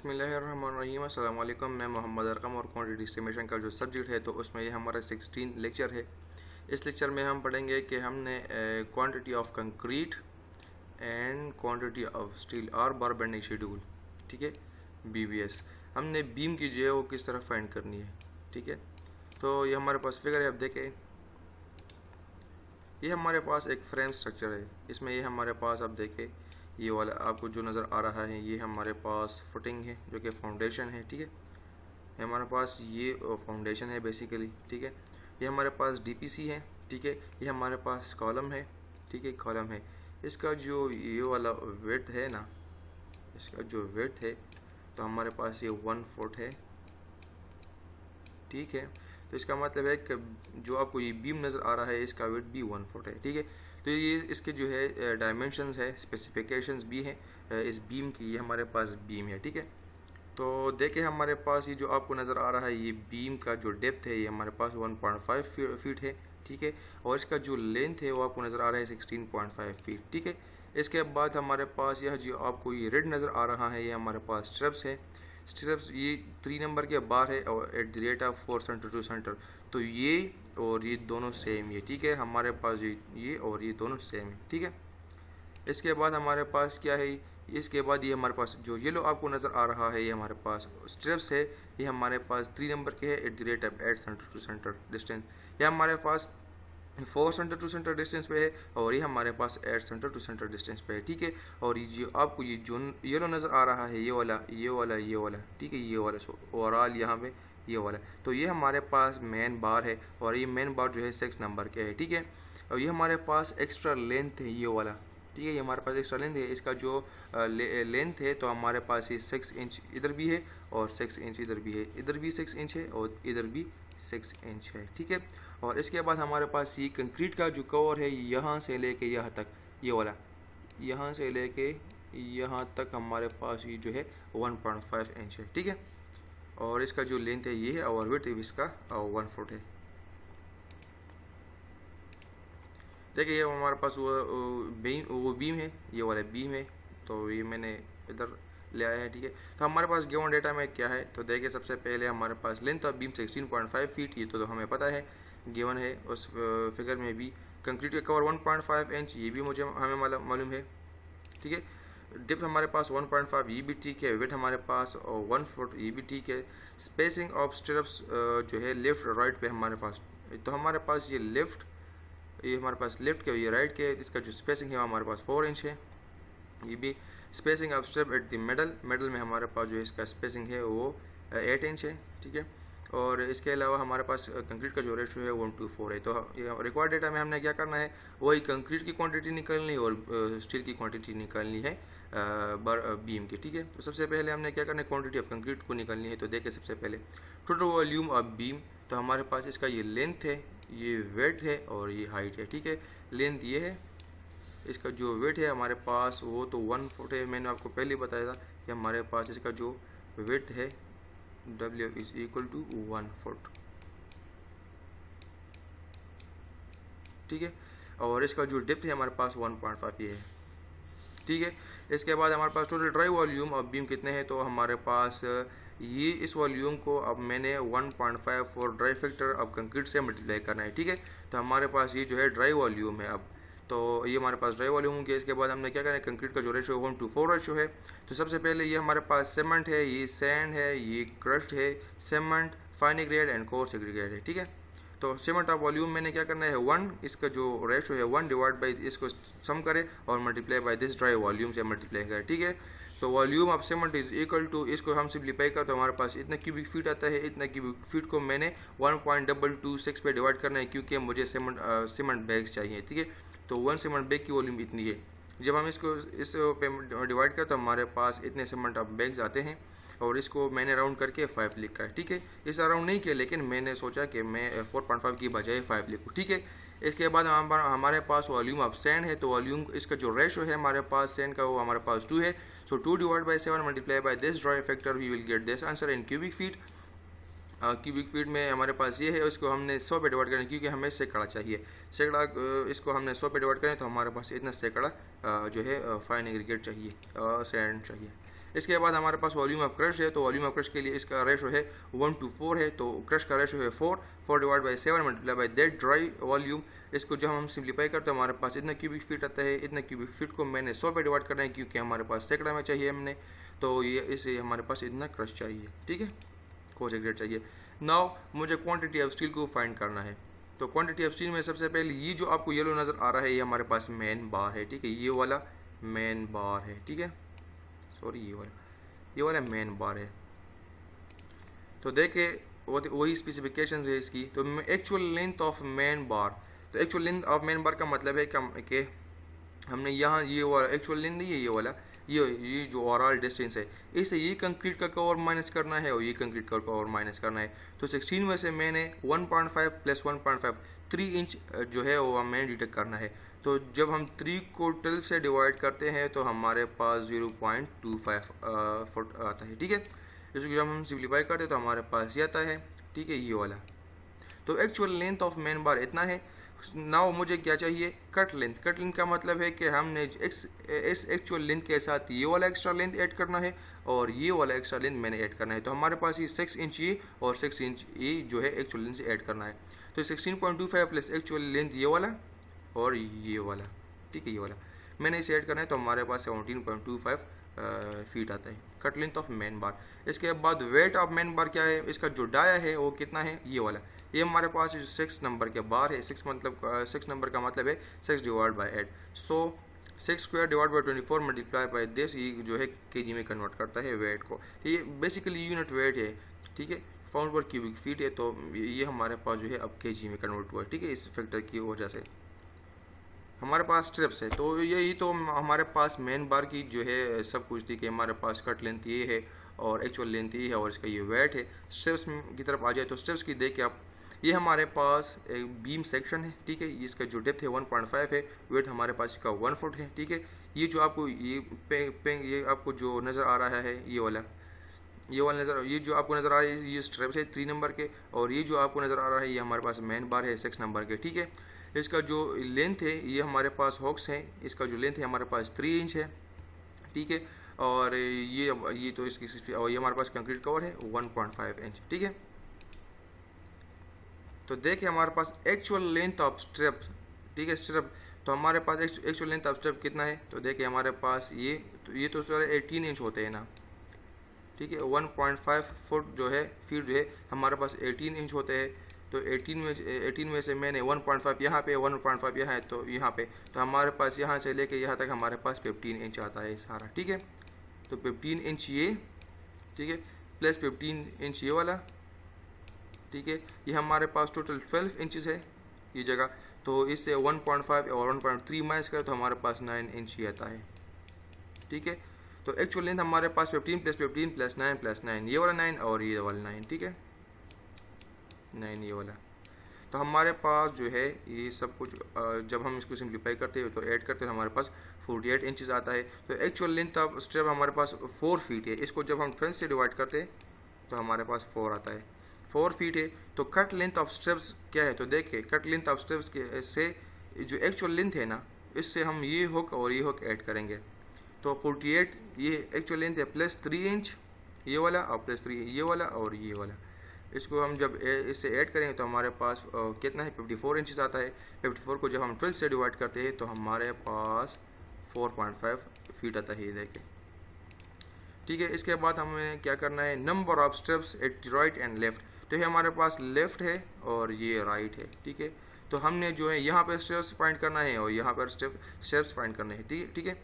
बिस्मिल्लाहिर्रहमानिर्रहीम। अस्सलाम वालेकुम। मैं मोहम्मद अरकम और क्वांटिटी एस्टिमेशन का जो सब्जेक्ट है तो उसमें ये हमारा 16 लेक्चर है। इस लेक्चर में हम पढ़ेंगे कि हमने quantity of concrete and quantity of steel और बार बेंडिंग शेड्यूल, ठीक है, BBS। हमने बीम की जो है वो किस तरह फाइंड करनी है, ठीक है। तो ये हमारे पास फिगर है, अब देखें, ये हमारे पास एक फ्रेम स्ट्रक्चर है। इसमें ये हमारे पास, अब देखें, ये वाला आपको जो नज़र आ रहा है ये हमारे पास फुटिंग है जो कि फाउंडेशन है, ठीक है। हमारे पास ये फाउंडेशन है बेसिकली, ठीक है। ये हमारे पास DPC है, ठीक है। ये हमारे पास कॉलम है, ठीक है, कॉलम है। इसका जो ये वाला विड्थ है ना, इसका जो विड्थ है तो हमारे पास ये 1 फुट है, ठीक है। तो इसका मतलब है कि जो आपको ये बीम नज़र आ रहा है इसका विड्थ भी 1 फुट है, ठीक है। तो ये इसके जो है डायमेंशंस है, स्पेसिफिकेशंस भी हैं इस बीम की। ये हमारे पास बीम है, ठीक है। तो देखें हमारे पास ये जो आपको नज़र आ रहा है ये बीम का जो डेप्थ है ये हमारे पास 1.5 फीट है, ठीक है। और इसका जो लेंथ है वो आपको नज़र आ रहा है 16.5 फीट, ठीक है। इसके बाद हमारे पास यह जो आपको ये रेड नज़र आ रहा है ये हमारे पास स्ट्रप्स है। स्ट्रप्स ये 3 नंबर के बार है और at the rate of 4 centre to centre. तो ये और ये दोनों सेम है, ठीक है। हमारे पास ये और ये दोनों सेम है, ठीक है। इसके बाद हमारे पास क्या है, इसके बाद ये हमारे पास जो येलो आपको नज़र आ रहा है ये हमारे पास स्ट्रिप्स है। ये हमारे पास 3 नंबर के है at the rate of 8 centre to centre distance. ये हमारे पास 4 सेंटर टू सेंटर डिस्टेंस पे है और ये हमारे पास 8 सेंटर टू सेंटर डिस्टेंस पे है, ठीक है। और ये जो आपको ये जो येलो नज़र आ रहा है ये वाला, ये वाला, ये वाला, ठीक है, ये वाला ओवरऑल यहाँ पे ये वाला। तो ये हमारे पास मेन बार है और ये मेन बार जो है 6 नंबर के है, ठीक है। और ये हमारे पास एक्स्ट्रा लेंथ है ये वाला, ठीक है। ये हमारे पास एक्स्ट्रा लेंथ है, इसका जो लेंथ है तो हमारे पास ये 6 इंच इधर भी है और 6 इंच इधर भी है, इधर भी 6 इंच है और इधर भी 6 इंच है, ठीक है। और इसके बाद हमारे पास ये कंक्रीट का जो कवर है यहाँ से लेके यहाँ तक, ये वाला यहाँ से लेके यहाँ तक हमारे पास ये जो है 1.5 इंच है, ठीक है। और इसका जो लेंथ है ये है और विड्थ इसका 1 फुट है। देखिए ये हमारे पास वो बीम है, ये वाला बीम है। तो ये मैंने इधर ले आया है, ठीक है। तो हमारे पास गिवन डेटा में क्या है, तो देखिए सबसे पहले हमारे पास लेंथ ऑफ बीम 16.5 फीट, ये तो हमें पता है, गिवन है। उस फिगर में भी कंक्रीट का कवर 1.5 इंच, ये भी हमें मालूम है, ठीक है। डिप्थ हमारे पास 1.5, ये भी ठीक है। वेट हमारे पास 1 फुट, ये भी ठीक है। स्पेसिंग ऑफ स्टिरप्स जो है लेफ्ट राइट पे हमारे पास, तो हमारे पास ये लेफ्ट, ये हमारे पास लेफ्ट के, ये राइट के, इसका जो स्पेसिंग है हमारे पास 4 इंच है। ये भी spacing of strip at the middle में हमारे पास जो इसका स्पेसिंग है वो 8 इंच है, ठीक है। और इसके अलावा हमारे पास कंक्रीट का जो रेशो है 1:4 है। तो रिक्वायर्ड डेटा में हमने क्या करना है, वही कंक्रीट की क्वांटिटी निकालनी है और स्टील की क्वांटिटी निकालनी है बीम की, ठीक है। तो सबसे पहले हमने क्या करना है, क्वांटिटी ऑफ कंक्रीट को निकालनी है। तो देखिए सबसे पहले टोटल वॉल्यूम ऑफ बीम, तो हमारे पास इसका ये लेंथ है, ये वेट है और ये हाइट है, ठीक है। लेंथ ये है, इसका जो वेट है हमारे पास वो तो 1 फुट है। मैंने आपको पहले ही बताया था कि हमारे पास इसका जो वेट है W is equal to 1 foot, ठीक है। और इसका जो डेप्थ है हमारे पास 1.5 ये है, ठीक है। इसके बाद हमारे पास total dry volume of beam कितने हैं, तो हमारे पास ये इस वॉल्यूम को अब मैंने 1.5 फॉर ड्राई फैक्टर अब कंक्रीट से मल्टीप्लाई करना है, ठीक है। तो हमारे पास ये जो है ड्राई वॉल्यूम है। अब तो ये हमारे पास ड्राई वॉल्यूम हो गया। इसके बाद हमने क्या करना है, कंक्रीट का जो रेशो 1:4 रेशो है। तो सबसे पहले ये हमारे पास सीमेंट है, ये सैंड है, ये क्रश्ड है, cement fine grade and coarse aggregate है, ठीक है। तो सीमेंट ऑफ वॉल्यूम मैंने क्या करना है 1, इसका जो रेशो है 1 डिवाइड बाई इसको सम करे और multiply by this dry volume से मल्टीप्लाई करे, ठीक है। So volume of cement is equal to, इसको हम सिंप्लीफाई करते तो हमारे पास इतना क्यूबिक फीट आता है। इतना क्यूबिक फीट को मैंने 1.226 पे डिवाइड करना है क्योंकि मुझे सीमेंट बैग्स चाहिए, ठीक है। तो 1 सीमेंट बैग की वॉल्यूम इतनी है। जब हम इसको इस पे डिवाइड करते तो हमारे पास इतने सीमेंट ऑफ बैग्स आते हैं और इसको मैंने राउंड करके 5 लिखा है, ठीक है। इस राउंड नहीं किया लेकिन मैंने सोचा कि मैं 4.5 की बजाय 5 लिखूँ, ठीक है। इसके बाद हमारे पास वॉल्यूम ऑफ सैंड है। तो वॉल्यूम इसका जो रेशो है हमारे पास सैंड का वो हमारे पास 2 है। So 2 divide by 7 multiply by this dry factor we will get this answer in cubic feet. Cubic feet में हमारे पास ये है, इसको हमने 100 पे डिवाइड करें क्योंकि हमें सैकड़ा चाहिए। सैकड़ा इसको हमने 100 पे डिवाइड करें तो हमारे पास इतना सैकड़ा जो है फाइन एग्रीगेट चाहिए, सैंड चाहिए। इसके बाद हमारे पास वॉल्यूम ऑफ क्रश है, तो वॉल्यूम ऑफ क्रश के लिए इसका रेशो है 1:4 है, तो क्रश का रेशो है 4 divide by 7 multiply by that dry volume. इसको जब हम सिंप्लीफाई करते हैं हमारे पास इतना क्यूबिक फीट आता है। इतना क्यूबिक फीट को मैंने 100 पे डिवाइड करना है क्योंकि हमारे पास सैकड़ा में चाहिए हमने, तो ये इसे हमारे पास इतना क्रश चाहिए, ठीक है, कोशिश ग्रेड चाहिए। नाउ मुझे क्वांटिटी ऑफ स्टील को फाइंड करना है, तो क्वांटिटी ऑफ स्टील में सबसे पहले ये जो आपको येलो नज़र आ रहा है ये हमारे पास मेन बार है, ठीक है, ये वाला मेन बार है, ठीक है, सॉरी ये वाला मेन बार है। तो देखे वही स्पेसिफिकेशन है इसकी। तो actual length of main bar, तो actual length of main bar का मतलब है कि हमने यहाँ ये वाला एक्चुअल लेंथ नहीं है, ये वाला ये जो ओवरऑल डिस्टेंस है इसे ये कंक्रीट का कवर माइनस करना है और ये कंक्रीट का कवर माइनस करना है। तो 16 में से मैंने 1.5 प्लस 1.5 3 इंच जो है वो मैंने डिटेक्ट करना है। तो जब हम 3 को 12 से डिवाइड करते हैं तो हमारे पास 0.25 फुट आता है, ठीक है। इसको जब हम सिंप्लीफाई करते हैं तो हमारे पास ये आता है, ठीक है, ये वाला। तो एक्चुअल लेंथ ऑफ मेन बार इतना है। नाउ मुझे क्या चाहिए, कट लेंथ। कट लेंथ का मतलब है कि हमने इस एक्चुअल लेंथ के साथ ये वाला एक्स्ट्रा लेंथ ऐड करना है और ये वाला एक्स्ट्रा लेंथ मैंने ऐड करना है। तो हमारे पास ये 6 इंच ये और 6 इंच ये जो है एक्चुअल लेंथ से ऐड करना है। तो 16.25 प्लस एक्चुअल लेंथ ये वाला और ये वाला, ठीक है, ये वाला मैंने इसे ऐड करना है। तो हमारे पास 17.25 फीट आता है कट लेंथ ऑफ मेन बार। इसके बाद वेट ऑफ मेन बार क्या है, इसका जो डाया है वो कितना है, ये वाला। ये हमारे पास जो 6 नंबर के बार है, 6 नंबर का मतलब है 6 divide by 8। So 6 square divide by 24 multiply by this, ये जो है केजी में कन्वर्ट करता है वेट को। ये बेसिकली यूनिट वेट है, ठीक है, पाउंड पर क्यूबिक फीट है। तो ये हमारे पास जो है अब केजी में कन्वर्ट हुआ है, ठीक है, इस फैक्टर की वजह से। हमारे पास स्ट्रिप्स है, तो यही तो हमारे पास मेन बार की जो है सब कुछ थी कि हमारे पास कट लेंथ ये है और एक्चुअल लेंथ ये है और इसका ये वेट है। स्ट्रिप्स की तरफ आ जाए तो स्ट्रिप्स की देखिए आप, ये हमारे पास एक बीम सेक्शन है, ठीक है, इसका जो डेप्थ है 1.5 है, वेट हमारे पास इसका 1 फुट है, ठीक है। ये जो आपको ये आपको जो नज़र आ रहा है ये वाला ये जो आपको नज़र आ रहा है ये स्ट्रिप्स है 3 नंबर के, और ये जो आपको नज़र आ रहा है ये हमारे पास मेन बार है 6 नंबर के, ठीक है। इसका जो लेंथ है ये हमारे पास हॉक्स है, इसका जो लेंथ है हमारे पास 3 इंच है, ठीक है। और ये तो इसकी और ये हमारे पास कंक्रीट कवर है 1.5 इंच, ठीक है। तो देखिए हमारे पास एक्चुअल लेंथ ऑफ स्ट्रिप, ठीक है, स्ट्रिप। तो हमारे पास एक्चुअल लेंथ ऑफ स्ट्रिप कितना है, तो देखिए हमारे पास ये तो सर 18 इंच होते हैं ना, ठीक है। 1.5 फुट जो है फीट जो है हमारे पास 18 इंच होते हैं। तो 18 में से मैंने 1.5 यहाँ पे 1.5 यहाँ है, तो यहाँ पे तो हमारे पास यहाँ से लेके यहाँ तक हमारे पास 15 इंच आता है सारा, ठीक है। तो 15 इंच ये, ठीक है, प्लस 15 इंच ये वाला, ठीक है। ये हमारे पास टोटल 12 इंचज़ है ये जगह। तो इससे 1.5 और 1.3 माइनस करें तो हमारे पास 9 इंच ही आता है, ठीक है। तो एक्चुअल लेंथ हमारे पास 15 प्लस 15 प्लस 9 प्लस 9, ये वाला 9 और ये वाला 9, ठीक है, 9 ये वाला। तो हमारे पास जो है ये सब कुछ जब हम इसको सिंप्लीफाई करते हैं तो ऐड करते हैं हमारे पास 48 इंचज़ आता है। तो एक्चुअल लेंथ ऑफ स्ट्रिप हमारे पास 4 फीट है। इसको जब हम 12 से डिवाइड करते हैं तो हमारे पास 4 आता है, 4 फीट है। तो कट लेंथ ऑफ स्ट्रिप्स क्या है, तो देखिए कट लेंथ ऑफ स्ट्रिप्स के से जो एक्चुअल लेंथ है ना, इससे हम ये हुक और ये हुक ऐड करेंगे। तो 48 ये एक्चुअल लेंथ है प्लस 3 इंच ये वाला और प्लस 3 ये वाला और ये वाला। इसको हम जब इससे ऐड करेंगे तो हमारे पास कितना है 54 इंचज़ आता है। 54 को जब हम 12 से डिवाइड करते हैं तो हमारे पास 4.5 फीट आता है, ये देखें, ठीक है। इसके बाद हमें क्या करना है, number of steps at right and left. तो ये हमारे पास लेफ्ट है और ये राइट है, ठीक है। तो हमने जो है यहाँ पर स्टेप्स फाइंड करना है और यहाँ पर स्टेप्स फाइंड करने हैं, ठीक है।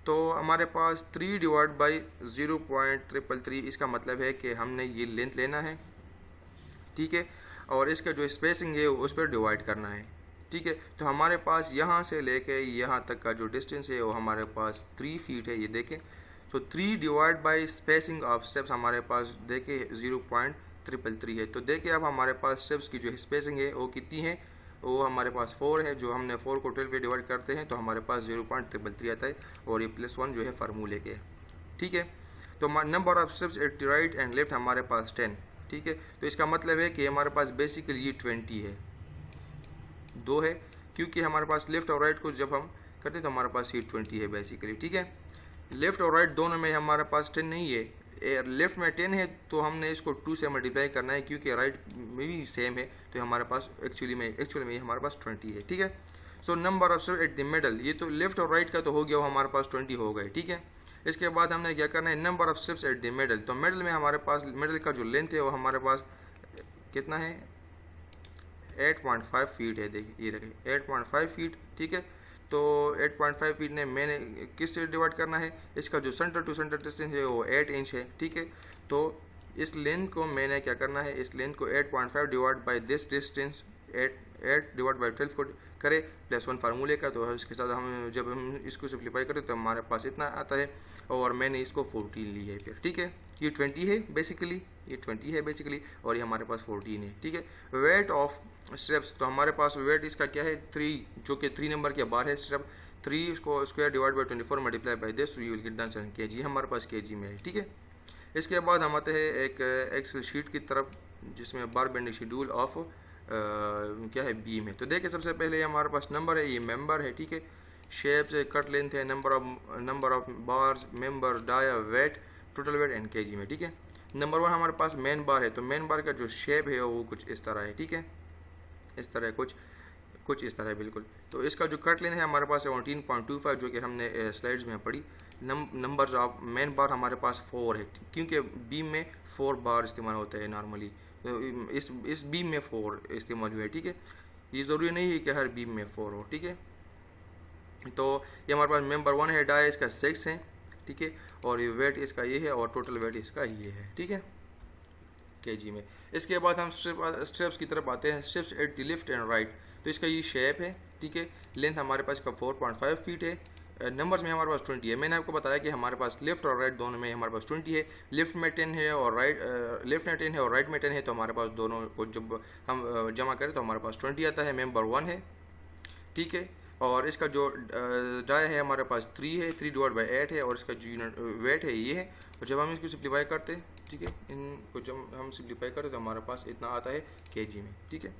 तो हमारे पास 3 डिवाइड बाई 0.333, इसका मतलब है कि हमने ये लेंथ लेना है, ठीक है, और इसका जो स्पेसिंग है उस पर डिवाइड करना है, ठीक है। तो हमारे पास यहाँ से लेके यहाँ तक का जो डिस्टेंस है वो हमारे पास 3 फीट है, ये देखें। तो 3 divide by spacing of steps हमारे पास देखे 0.333 है। तो देखिए अब हमारे पास स्टेप्स की जो स्पेसिंग है वो कितनी है, वो हमारे पास 4 है। जो हमने 4 को 12 पे डिवाइड करते हैं तो हमारे पास 0.333 आता है और ये +1 जो है फार्मूले के, ठीक है। तो number of steps at right and left हमारे पास 10, ठीक है। तो इसका मतलब है कि हमारे पास बेसिकली ये 20 है, 2 है, क्योंकि हमारे पास लेफ्ट और राइट को जब हम करते हैं तो हमारे पास ये 20 है बेसिकली, ठीक है। लेफ़्ट और राइट दोनों में हमारे पास 10 नहीं है। लेफ़्ट में 10 है तो हमने इसको 2 से मल्टीप्लाई करना है, क्योंकि राइट में भी सेम है, तो हमारे पास एक्चुअली में हमारे पास 20 है, ठीक है। So number of steps at the middle, ये तो लेफ़्ट और राइट का तो हो गया, वो हमारे पास 20 हो गए, ठीक है। इसके बाद हमने क्या करना है, number of steps at the middle, तो मिडल में हमारे पास मिडल का जो लेंथ है वो हमारे पास कितना है, 8.5 फीट है। देखिए ये देखिए 8.5 फीट, ठीक है। तो 8.5 फीट ने मैंने किस से डिवाइड करना है, इसका जो सेंटर टू सेंटर डिस्टेंस है वो 8 इंच है, ठीक है। तो इस लेंथ को मैंने क्या करना है, इस लेंथ को 8.5 divide by this distance 8 divide by 12 को करें प्लस 1 फार्मूले का, तो इसके साथ हम जब हम इसको सिंप्लीफाई करें तो हमारे पास इतना आता है, और मैंने इसको 14 ली है फिर, ठीक है। ये 20 है बेसिकली, ये 20 है बेसिकली, और ये हमारे पास 14 है, ठीक है। वेट ऑफ स्टेप्स, तो हमारे पास वेट इसका क्या है 3, जो कि 3 नंबर के बाहर है स्टेप 3 इसको square divide by 24 multiply by this, you will get the answer kg, हमारे पास kg में है, ठीक है। इसके बाद हम आते हैं एक एक्सेल शीट की तरफ, जिसमें बार बेंडिंग शेड्यूल ऑफ क्या है बीम है। तो देखिए सबसे पहले हमारे पास नंबर है, ये मेंबर है, ठीक है। शेप्स है, कट लेंथ है, number of bars, member, dia, weight, total weight and kg में, ठीक है। नंबर 1 हमारे पास मेन बार है, तो मेन बार का जो शेप है वो कुछ इस तरह है, ठीक है। इस तरह कुछ इस तरह है बिल्कुल। तो इसका जो कट लेंथ है हमारे पास 17.25, जो कि हमने स्लाइड्स में पढ़ी। नंबर्स ऑफ मेन बार हमारे पास 4 है, क्योंकि बीम में 4 बार इस्तेमाल होता है नॉर्मली, तो इस बीम में 4 इस्तेमाल हुआ है, ठीक है। ये ज़रूरी नहीं है कि हर बीम में 4 हो, ठीक है। तो ये हमारे पास मेंबर 1 है, डाया इसका 6 है, ठीक है, और ये वेट इसका ये है, और टोटल वेट इसका ये है, ठीक है, kg में। इसके बाद हम स्टेप्स की तरफ आते हैं, steps at the left and right. तो इसका ये शेप है, ठीक है। लेंथ हमारे पास का 4.5 फीट है, नंबर्स में हमारे पास 20 है। मैंने आपको बताया कि हमारे पास लेफ्ट और राइट दोनों में हमारे पास 20 है। लेफ्ट में 10 है और लेफ्ट में 10 है और राइट में 10 है, तो हमारे पास दोनों को जब हम जमा करें तो हमारे पास 20 आता है। मेंबर 1 है, ठीक है। और इसका जो डाया है हमारे पास 3 है, 3 डिवाइड बाई 8 है, और इसका जो यूनिट वेट है ये है। और जब हम इसको सिंप्लीफाई करते हैं, ठीक है, इनको जब हम सिंप्लीफाई करें तो हमारे पास इतना आता है kg में, ठीक है।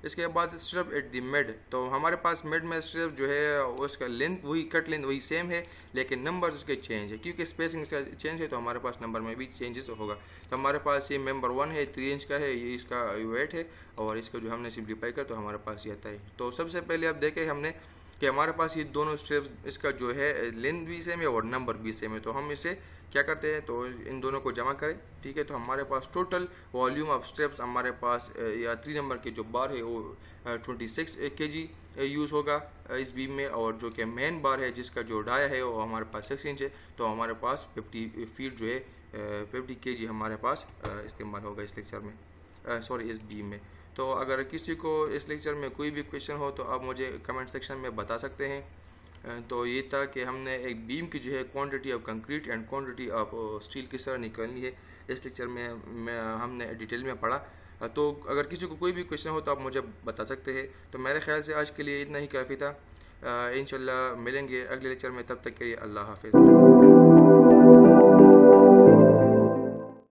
इसके बाद स्ट्रेप एट द मिड, तो हमारे पास मिड में स्ट्रेप जो है उसका लेंथ वही, कट लेंथ वही सेम है, लेकिन नंबर्स उसके चेंज है, क्योंकि स्पेसिंग इसका चेंज है तो हमारे पास नंबर में भी चेंजेस होगा। तो हमारे पास ये मेंबर 1 है, 3 इंच का है, ये इसका वेट है, और इसका जो हमने सिंप्लीफाई कर तो हमारे पास ये आता है। तो सबसे पहले आप देखें हमने कि हमारे पास ये दोनों स्टेप्स, इसका जो है लेंथ भी सेम है और नंबर भी सेम है। तो हम इसे क्या करते हैं, तो इन दोनों को जमा करें, ठीक है। तो हमारे पास टोटल वॉल्यूम ऑफ स्टेप्स हमारे पास या 3 नंबर के जो बार है वो 26 kg यूज़ होगा इस बीम में, और जो कि मेन बार है जिसका जो डाया है वो हमारे पास 6 इंच है, तो हमारे पास 50 फीट जो है 50 kg हमारे पास इस्तेमाल होगा इस लेक्चर में, सॉरी इस बीम में। तो अगर किसी को इस लेक्चर में कोई भी क्वेश्चन हो तो आप मुझे कमेंट सेक्शन में बता सकते हैं। तो ये था कि हमने एक बीम की जो है quantity of concrete and quantity of steel किस तरह निकालनी है, इस लेक्चर में हमने डिटेल में पढ़ा। तो अगर किसी को कोई भी क्वेश्चन हो तो आप मुझे बता सकते हैं। तो मेरे ख्याल से आज के लिए इतना ही काफ़ी था। इंशाल्लाह मिलेंगे अगले लेक्चर में, तब तक के लिए अल्लाह हाफिज़।